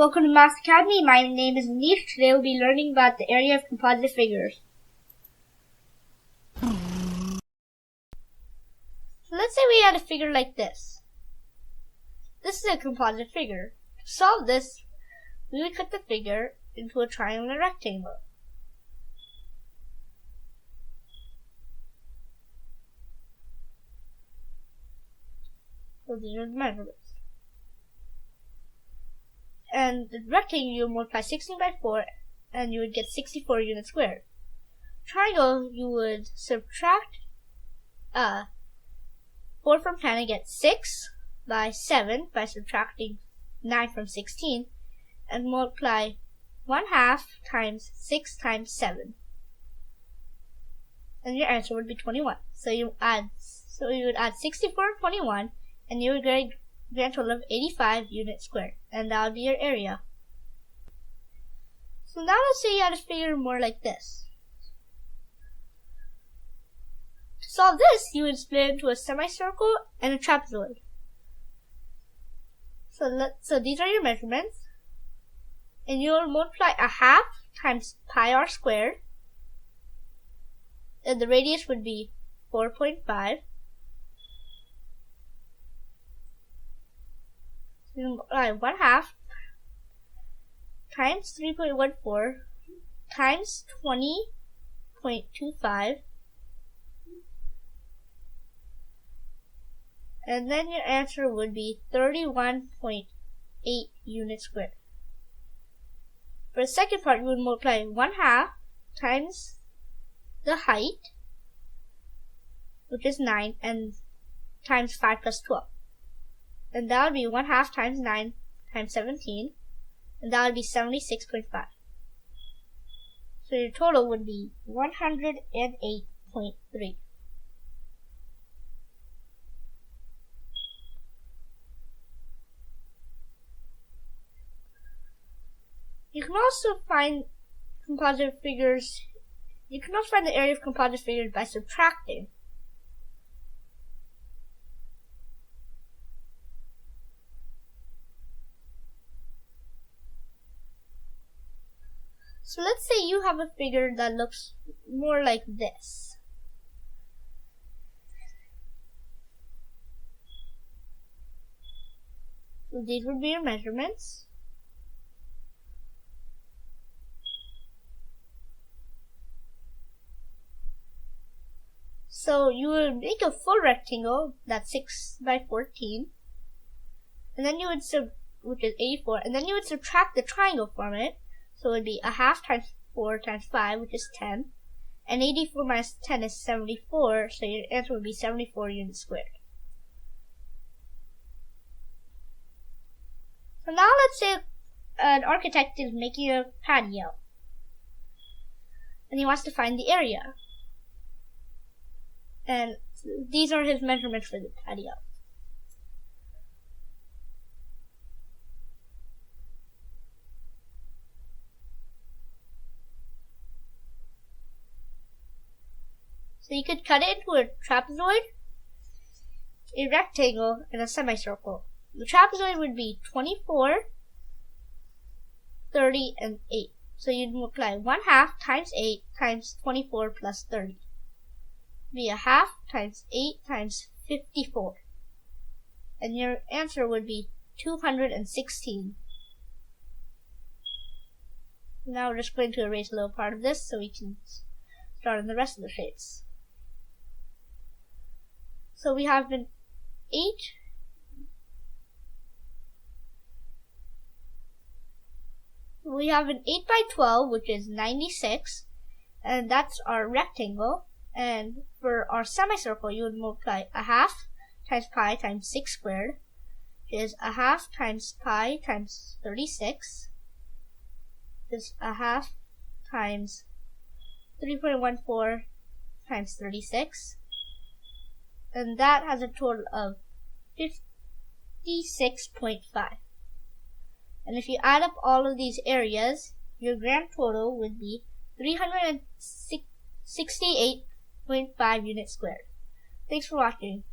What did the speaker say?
Welcome to Math Academy. My name is Anish. Today we'll be learning about the area of composite figures. So let's say we had a figure like this. This is a composite figure. To solve this, we would cut the figure into a triangle and a rectangle. So these are the measurements. And the rectangle, you would multiply 16 by 4 and you would get 64 units squared. Triangle, you would subtract 4 from 10 and get 6 by 7 by subtracting 9 from 16 and multiply 1/2 times 6 times 7. And your answer would be 21. So you would add 64 and 21 and you would get a grand total of 85 units squared, and that would be your area. So now let's say you had a figure more like this. To solve this, you would split it into a semicircle and a trapezoid. So these are your measurements, and you will multiply 1/2 times pi r squared, and the radius would be 4.5. You multiply 1/2 times 3.14 times 20.25, and then your answer would be 31.8 units squared. For the second part, you would multiply 1/2 times the height, which is 9, and times 5 plus 12. And that would be 1/2 times 9 times 17, and that would be 76.5. So your total would be 108.3. You can also find composite figures. You can also find the area of composite figures by subtracting. So let's say you have a figure that looks more like this. So these would be your measurements. So you would make a full rectangle that's 6 by 14, and then you would which is 84, and then you would subtract the triangle from it. So it would be 1/2 times 4 times 5, which is 10. And 84 minus 10 is 74, so your answer would be 74 units squared. So now let's say an architect is making a patio, and he wants to find the area. And these are his measurements for the patio. So you could cut it into a trapezoid, a rectangle, and a semicircle. The trapezoid would be 24, 30, and 8. So you'd multiply 1/2 times 8 times 24 plus 30. It'd be 1/2 times 8 times 54. And your answer would be 216. Now we're just going to erase a little part of this so we can start on the rest of the shapes. So we have an 8 by 12, which is 96, and that's our rectangle. And for our semicircle, you would multiply 1/2 times pi times 6 squared, which is 1/2 times pi times 36, which is 1/2 times 3.14 times 36. And that has a total of 56.5. And if you add up all of these areas, your grand total would be 368.5 units squared. Thanks for watching.